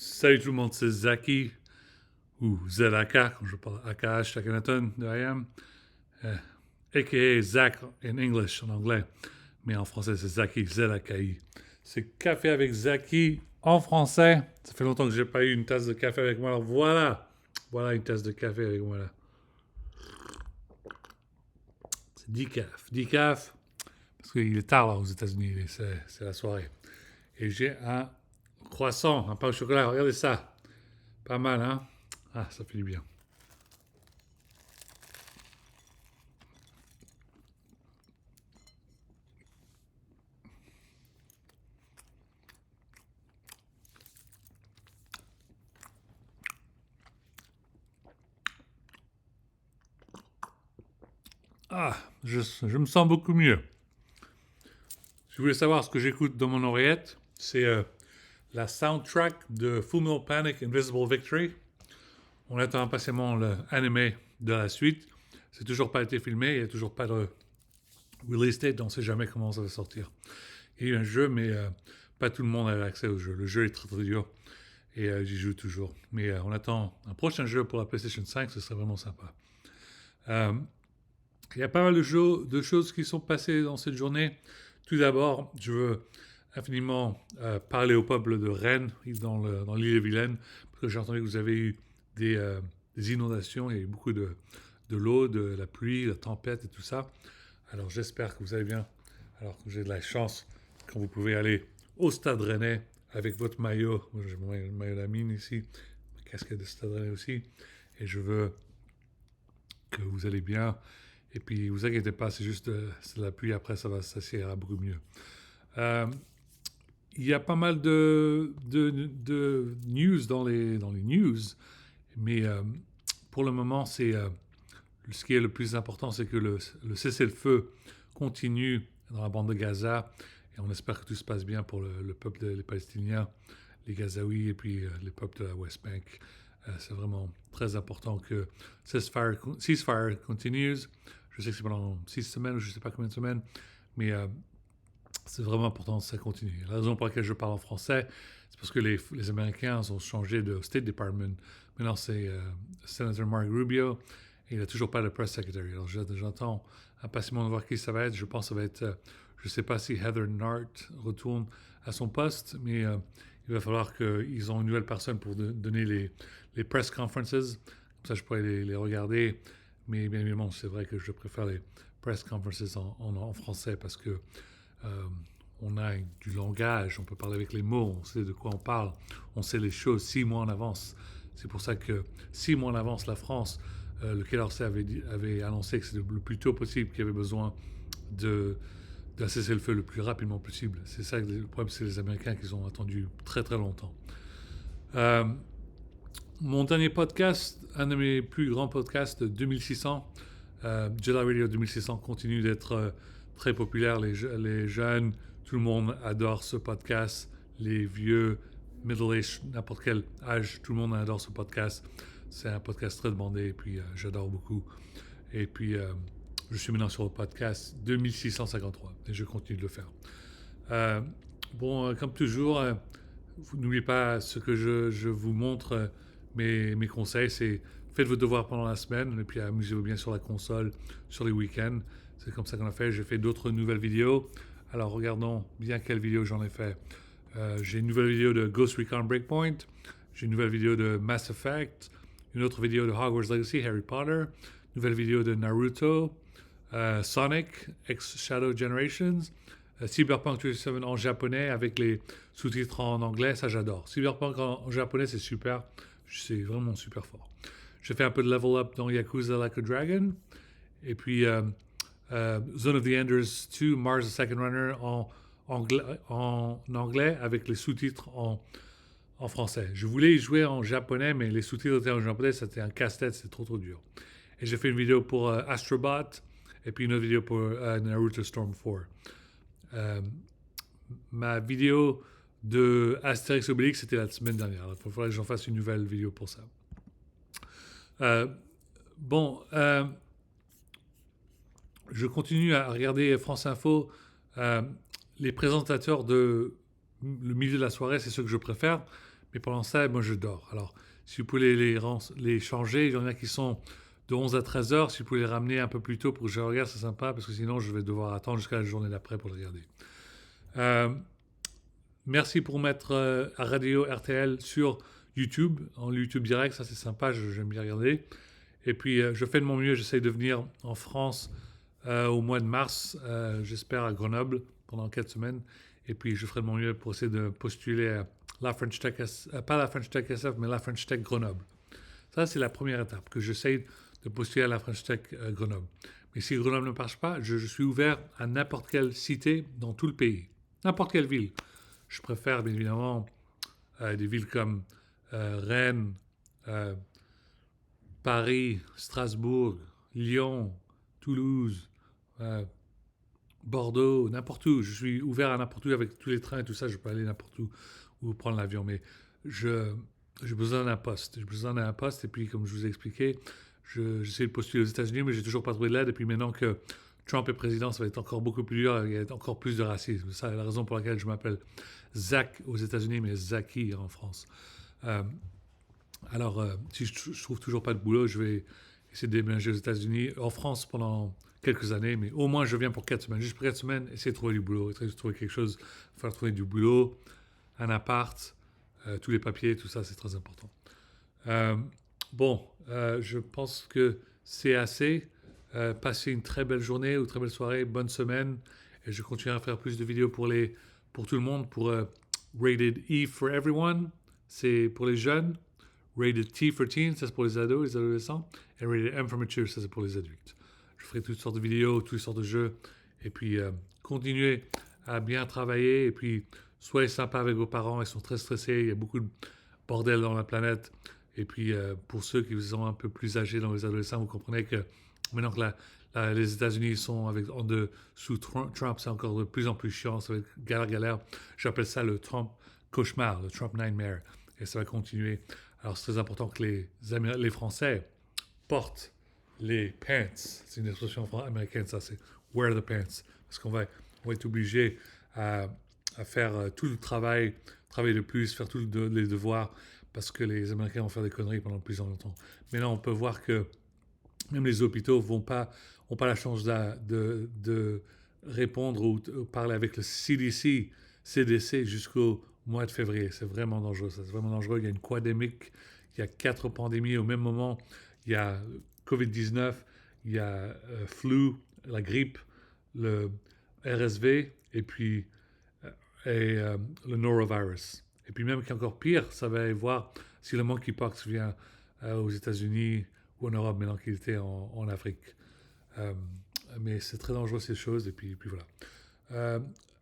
Salut tout le monde, c'est Zaki, ou ZAK, quand je parle AKH Akhenaton de IAM, a.k.a. Zach in English, en anglais, mais en français c'est Zaki, Z-A-K-I. C'est Café avec Zaki en français. Ça fait longtemps que j'ai pas eu une tasse de café avec moi, alors voilà une tasse de café avec moi là. C'est decaf, parce qu'il est tard là aux États-Unis, c'est la soirée. Et j'ai un croissant, un pain au chocolat, regardez ça. Pas mal, hein? Ah, ça fait du bien. Ah, je me sens beaucoup mieux. Si vous voulez savoir ce que j'écoute dans mon oreillette, c'est la soundtrack de Fullmetal Panic Invisible Victory. On attend impatiemment l'anime de la suite. C'est toujours pas été filmé, il n'y a toujours pas de release date, on ne sait jamais comment ça va sortir. Il y a eu un jeu, mais pas tout le monde a accès au jeu. Le jeu est très très dur et j'y joue toujours. Mais on attend un prochain jeu pour la PlayStation 5, ce serait vraiment sympa. Euh, Il y a pas mal de choses qui sont passées dans cette journée. Tout d'abord, je veux infiniment parler au peuple de Rennes, dans l'île de Vilaine, parce que j'ai entendu que vous avez eu des inondations, il y a eu beaucoup de l'eau, de la pluie, la tempête et tout ça. Alors j'espère que vous allez bien, alors que j'ai de la chance quand vous pouvez aller au Stade Rennais avec votre maillot. Moi, j'ai mon maillot de la mine ici, ma casquette de Stade Rennais aussi, et je veux que vous allez bien. Et puis, vous inquiétez pas, c'est juste c'est de la pluie. Après, ça ira beaucoup mieux. Euh, il y a pas mal de news dans les news, mais pour le moment, ce qui est le plus important, c'est que le cessez-le-feu continue dans la bande de Gaza, et on espère que tout se passe bien pour le peuple des Palestiniens, les Gazaouis et puis les peuples de la West Bank. C'est vraiment très important que ceasefire continues. Je sais que c'est pendant 6 semaines ou je ne sais pas combien de semaines, mais c'est vraiment important que ça continue. La raison pour laquelle je parle en français, c'est parce que les Américains ont changé de State Department. Maintenant, c'est Senator Mark Rubio et il n'a toujours pas de press secretary. Alors, j'attends impatiemment de voir qui ça va être. Je pense que ça va être, je ne sais pas si Heather Nauert retourne à son poste, mais il va falloir qu'ils ont une nouvelle personne pour donner les press conferences. Comme ça, je pourrais les regarder. Mais bien évidemment, c'est vrai que je préfère les press conferences en français parce que euh, on a du langage, on peut parler avec les mots, on sait de quoi on parle, on sait les choses 6 mois en avance. C'est pour ça que 6 mois en avance, la France, le Quai d'Orsay avait annoncé que c'était le plus tôt possible qu'il y avait besoin de, de cesser le feu le plus rapidement possible. C'est ça le problème, c'est les Américains qui ont attendu très très longtemps. Euh, Mon dernier podcast, un de mes plus grands podcasts, 2600, Jedi Radio 2600, continue d'être très populaire. Les jeunes, tout le monde adore ce podcast. Les vieux, middle-age, n'importe quel âge, tout le monde adore ce podcast. C'est un podcast très demandé et puis j'adore beaucoup. Et puis je suis maintenant sur le podcast 2653 et je continue de le faire. Euh, comme toujours, n'oubliez pas ce que je vous montre, mes conseils, c'est faites vos devoirs pendant la semaine et puis amusez-vous bien sur la console, sur les week-ends. C'est comme ça qu'on a fait. J'ai fait d'autres nouvelles vidéos. Alors regardons bien quelles vidéos j'en ai fait. J'ai une nouvelle vidéo de Ghost Recon Breakpoint. J'ai une nouvelle vidéo de Mass Effect. Une autre vidéo de Hogwarts Legacy, Harry Potter. Une nouvelle vidéo de Naruto. Sonic, X Shadow Generations. Cyberpunk 2077 en japonais avec les sous-titres en anglais, ça j'adore. Cyberpunk en japonais, c'est super. C'est vraiment super fort. J'ai fait un peu de level up dans Yakuza Like a Dragon. Et puis Zone of the Enders 2, Mars the Second Runner en anglais avec les sous-titres en français. Je voulais y jouer en japonais, mais les sous-titres étaient en japonais, c'était un casse-tête, c'était trop dur. Et j'ai fait une vidéo pour Astrobot et puis une autre vidéo pour Naruto Storm 4. Euh, Ma vidéo de Astérix Obélix, c'était la semaine dernière. Il faudrait que j'en fasse une nouvelle vidéo pour ça. Euh, bon, je continue à regarder France Info. Les présentateurs de le milieu de la soirée, c'est ceux que je préfère. Mais pendant ça, moi, je dors. Alors, si vous pouvez les changer, il y en a qui sont de 11 à 13 heures. Si vous pouvez les ramener un peu plus tôt pour que je regarde, c'est sympa, parce que sinon, je vais devoir attendre jusqu'à la journée d'après pour le regarder. Euh, Merci pour mettre à Radio RTL sur YouTube, en YouTube direct, ça c'est sympa, j'aime bien regarder. Et puis je fais de mon mieux, j'essaye de venir en France au mois de mars, j'espère à Grenoble pendant 4 semaines. Et puis je ferai de mon mieux pour essayer de postuler à la French Tech, pas la French Tech SF, mais la French Tech Grenoble. Ça c'est la première étape, que j'essaye de postuler à la French Tech Grenoble. Mais si Grenoble ne marche pas, je suis ouvert à n'importe quelle cité dans tout le pays, n'importe quelle ville. Je préfère bien évidemment des villes comme Rennes, euh, Paris, Strasbourg, Lyon, Toulouse, euh, Bordeaux, n'importe où. Je suis ouvert à n'importe où avec tous les trains et tout ça. Je peux aller n'importe où ou prendre l'avion. Mais je, j'ai besoin d'un poste. J'ai besoin d'un poste. Et puis, comme je vous ai expliqué, j'essaie de postuler aux États-Unis, mais j'ai toujours pas trouvé de l'aide. Et puis maintenant que Trump est président, ça va être encore beaucoup plus dur. Il y a encore plus de racisme. C'est la raison pour laquelle je m'appelle Zach aux États-Unis, mais Zaki en France. Euh, alors, si je trouve toujours pas de boulot, je vais essayer de déménager aux États-Unis, en France pendant quelques années, mais au moins je viens pour 4 semaines. Juste pour 4 semaines, essayer de trouver du boulot, essayer de trouver quelque chose, faire trouver du boulot, un appart, tous les papiers, tout ça, c'est très important. Euh, bon, je pense que c'est assez. Passez une très belle journée ou très belle soirée, bonne semaine, et je continuerai à faire plus de vidéos pour tout le monde, pour Rated E for Everyone, c'est pour les jeunes. Rated T for Teens, ça c'est pour les ados, les adolescents. Et Rated M for Mature, ça c'est pour les adultes. Je ferai toutes sortes de vidéos, toutes sortes de jeux. Et puis, continuez à bien travailler. Et puis, soyez sympa avec vos parents. Ils sont très stressés. Il y a beaucoup de bordel dans la planète. Et puis, pour ceux qui sont un peu plus âgés dans les adolescents, vous comprenez que maintenant que les États-Unis sont sous Trump, c'est encore de plus en plus chiant. Ça va être galère. J'appelle ça le Trump cauchemar, le Trump nightmare. Et ça va continuer. Alors, c'est très important que les Français portent les pants. C'est une expression américaine, ça, c'est wear the pants. Parce on va être obligé à faire tout le travailler de plus, faire tous les devoirs, parce que les Américains vont faire des conneries pendant plus longtemps. Mais là, on peut voir que même les hôpitaux n'ont pas la chance de répondre ou parler avec le CDC jusqu'au mois de février. C'est vraiment dangereux. Ça, c'est vraiment dangereux. Il y a une quadémique, il y a 4 pandémies au même moment. Il y a Covid-19, il y a flu, la grippe, le RSV et puis le norovirus. Et puis même qu'encore pire, ça va y voir si le monkeypox vient aux États-Unis ou en Europe maintenant qu'il était en Afrique. Euh, mais c'est très dangereux ces choses et puis voilà.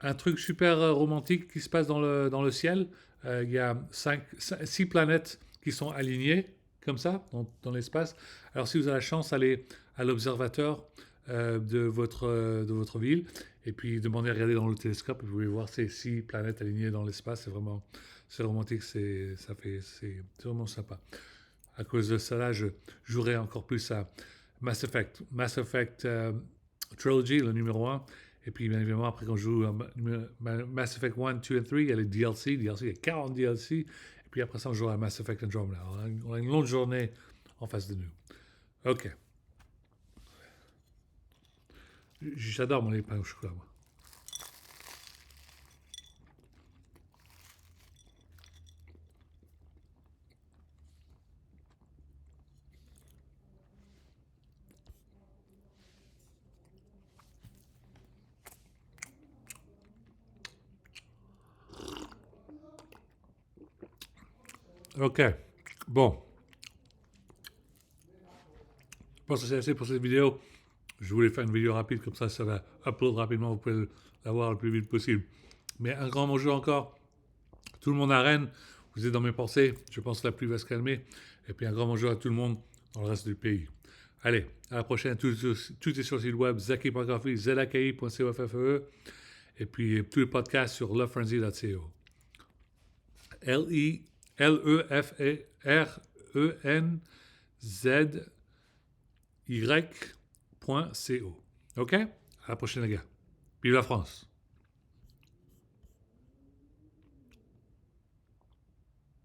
Un truc super romantique qui se passe dans le ciel. Il y a 6 planètes qui sont alignées comme ça dans l'espace. Alors si vous avez la chance, allez à l'observateur de votre ville et puis demandez à regarder dans le télescope et vous pouvez voir ces 6 planètes alignées dans l'espace. C'est romantique, c'est vraiment sympa. À cause de ça, là, je jouerai encore plus à Mass Effect. Mass Effect Trilogy, le numéro 1. Et puis, bien évidemment, après, quand je joue Mass Effect 1, 2 et 3, il y a les DLC. Il y a 40 DLC. Et puis après ça, on joue à Mass Effect Andromeda. On a une longue journée en face de nous. OK. J'adore mon pain au chocolat, moi. OK. Bon. Je pense que c'est assez pour cette vidéo. Je voulais faire une vidéo rapide, comme ça va upload rapidement. Vous pouvez l'avoir le plus vite possible. Mais un grand bonjour encore. Tout le monde à Rennes. Vous êtes dans mes pensées. Je pense que la pluie va se calmer. Et puis un grand bonjour à tout le monde dans le reste du pays. Allez, à la prochaine. Tout est sur le site web zaki.coffee, zaki.coffe. Et puis tous les podcasts sur lovefrenzy.co. LILEFRENZY.co. OK? À la prochaine, les gars. Vive la France!